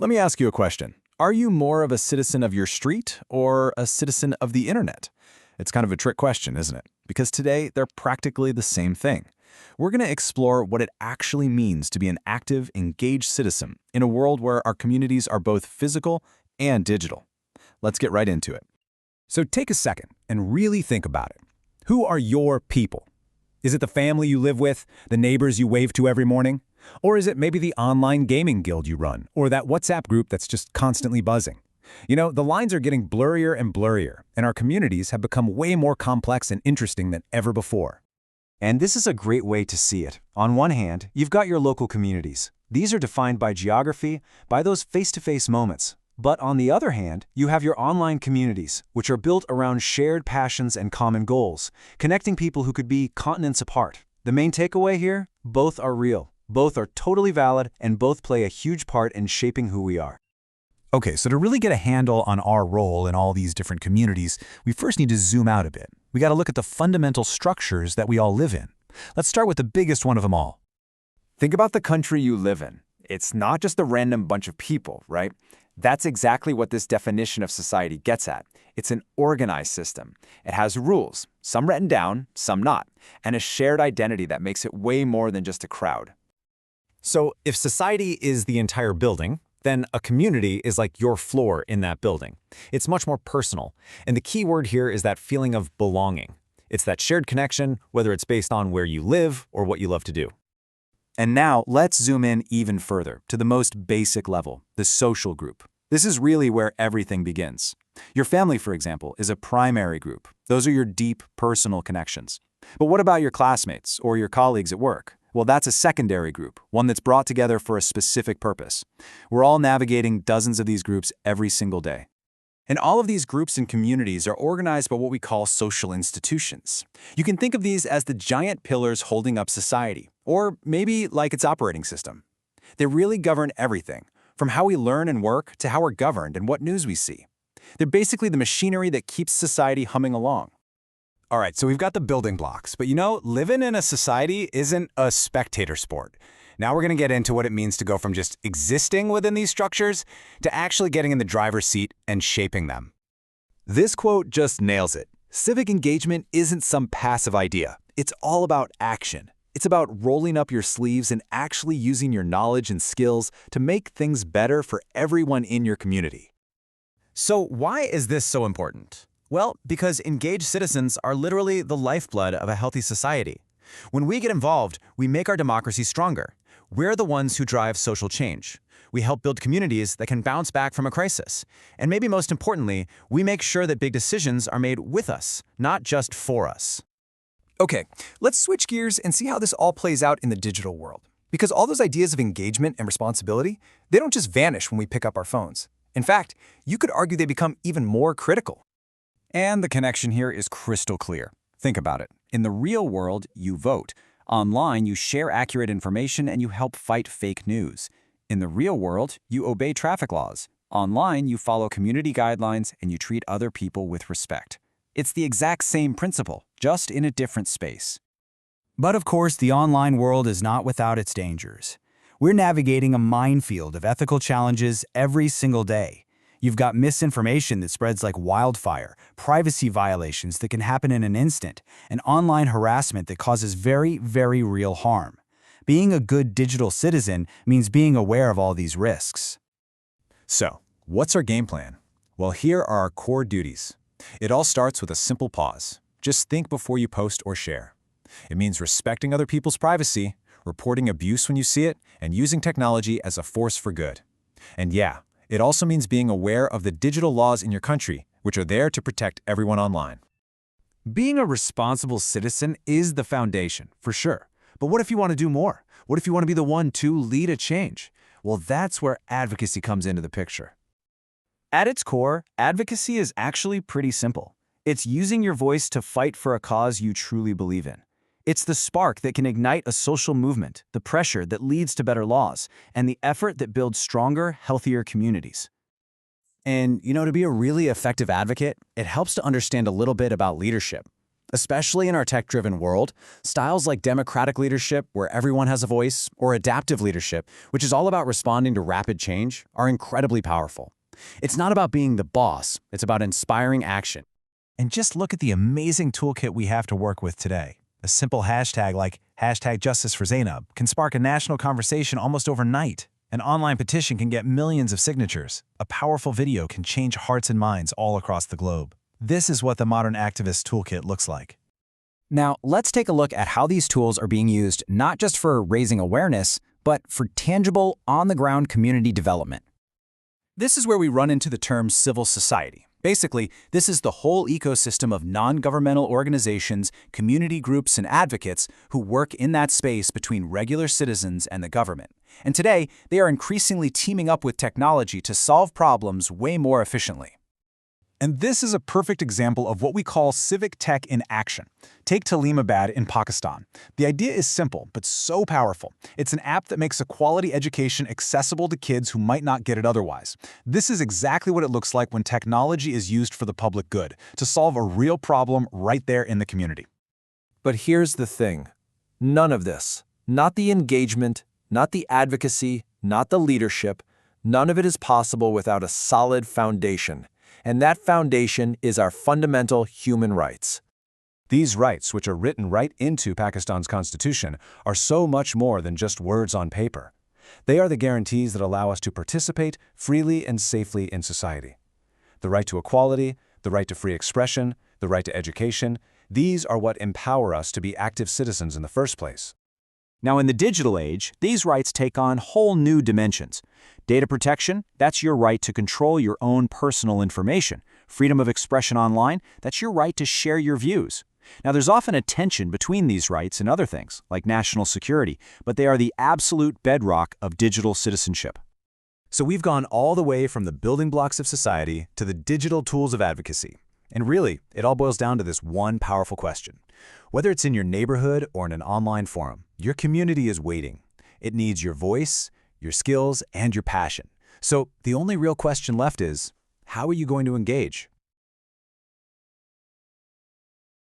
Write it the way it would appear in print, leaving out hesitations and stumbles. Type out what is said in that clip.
Let me ask you a question. Are you more of a citizen of your street or a citizen of the internet? It's kind of a trick question, isn't it? Because today, they're practically the same thing. We're going to explore what it actually means to be an active, engaged citizen in a world where our communities are both physical and digital. Let's get right into it. So take a second and really think about it. Who are your people? Is it the family you live with, the neighbors you wave to every morning? Or is it maybe the online gaming guild you run, or that WhatsApp group that's just constantly buzzing? You know, the lines are getting blurrier and blurrier, and our communities have become way more complex and interesting than ever before. And this is a great way to see it. On one hand, you've got your local communities. These are defined by geography, by those face-to-face moments. But on the other hand, you have your online communities, which are built around shared passions and common goals, connecting people who could be continents apart. The main takeaway here? Both are real. Both are totally valid, and both play a huge part in shaping who we are. Okay, so to really get a handle on our role in all these different communities, we first need to zoom out a bit. We got to look at the fundamental structures that we all live in. Let's start with the biggest one of them all. Think about the country you live in. It's not just a random bunch of people, right? That's exactly what this definition of society gets at. It's an organized system. It has rules, some written down, some not, and a shared identity that makes it way more than just a crowd. So if society is the entire building, then a community is like your floor in that building. It's much more personal, and the key word here is that feeling of belonging. It's that shared connection, whether it's based on where you live or what you love to do. And now, let's zoom in even further to the most basic level, the social group. This is really where everything begins. Your family, for example, is a primary group. Those are your deep, personal connections. But what about your classmates or your colleagues at work? Well, that's a secondary group, one that's brought together for a specific purpose. We're all navigating dozens of these groups every single day. And all of these groups and communities are organized by what we call social institutions. You can think of these as the giant pillars holding up society, or maybe like its operating system. They really govern everything, from how we learn and work to how we're governed and what news we see. They're basically the machinery that keeps society humming along. All right, so we've got the building blocks, but you know, living in a society isn't a spectator sport. Now we're going to get into what it means to go from just existing within these structures to actually getting in the driver's seat and shaping them. This quote just nails it. Civic engagement isn't some passive idea. It's all about action. It's about rolling up your sleeves and actually using your knowledge and skills to make things better for everyone in your community. So why is this so important? Well, because engaged citizens are literally the lifeblood of a healthy society. When we get involved, we make our democracy stronger. We're the ones who drive social change. We help build communities that can bounce back from a crisis. And maybe most importantly, we make sure that big decisions are made with us, not just for us. Okay, let's switch gears and see how this all plays out in the digital world. Because all those ideas of engagement and responsibility, they don't just vanish when we pick up our phones. In fact, you could argue they become even more critical. And the connection here is crystal clear. Think about it. In the real world, you vote. Online, you share accurate information and you help fight fake news. In the real world, you obey traffic laws. Online, you follow community guidelines and you treat other people with respect. It's the exact same principle, just in a different space. But of course, the online world is not without its dangers. We're navigating a minefield of ethical challenges every single day. You've got misinformation that spreads like wildfire, privacy violations that can happen in an instant, and online harassment that causes very, very real harm. Being a good digital citizen means being aware of all these risks. So, what's our game plan? Well, here are our core duties. It all starts with a simple pause. Just think before you post or share. It means respecting other people's privacy, reporting abuse when you see it, and using technology as a force for good. And yeah, it also means being aware of the digital laws in your country, which are there to protect everyone online. Being a responsible citizen is the foundation, for sure. But what if you want to do more? What if you want to be the one to lead a change? Well, that's where advocacy comes into the picture. At its core, advocacy is actually pretty simple. It's using your voice to fight for a cause you truly believe in. It's the spark that can ignite a social movement, the pressure that leads to better laws, and the effort that builds stronger, healthier communities. And, you know, to be a really effective advocate, it helps to understand a little bit about leadership. Especially in our tech-driven world, styles like democratic leadership, where everyone has a voice, or adaptive leadership, which is all about responding to rapid change, are incredibly powerful. It's not about being the boss, it's about inspiring action. And just look at the amazing toolkit we have to work with today. A simple hashtag like #JusticeForZainab can spark a national conversation almost overnight. An online petition can get millions of signatures. A powerful video can change hearts and minds all across the globe. This is what the Modern Activist Toolkit looks like. Now, let's take a look at how these tools are being used not just for raising awareness, but for tangible, on-the-ground community development. This is where we run into the term civil society. Basically, this is the whole ecosystem of non-governmental organizations, community groups, and advocates who work in that space between regular citizens and the government. And today, they are increasingly teaming up with technology to solve problems way more efficiently. And this is a perfect example of what we call civic tech in action. Take Taleemabad in Pakistan. The idea is simple, but so powerful. It's an app that makes a quality education accessible to kids who might not get it otherwise. This is exactly what it looks like when technology is used for the public good, to solve a real problem right there in the community. But here's the thing. None of this, not the engagement, not the advocacy, not the leadership, none of it is possible without a solid foundation. And that foundation is our fundamental human rights. These rights, which are written right into Pakistan's constitution, are so much more than just words on paper. They are the guarantees that allow us to participate freely and safely in society. The right to equality, the right to free expression, the right to education, these are what empower us to be active citizens in the first place. Now, in the digital age, these rights take on whole new dimensions. Data protection, that's your right to control your own personal information. Freedom of expression online, that's your right to share your views. Now, there's often a tension between these rights and other things, like national security, but they are the absolute bedrock of digital citizenship. So we've gone all the way from the building blocks of society to the digital tools of advocacy. And really, it all boils down to this one powerful question. Whether it's in your neighborhood or in an online forum, your community is waiting. It needs your voice, your skills, and your passion. So the only real question left is, how are you going to engage?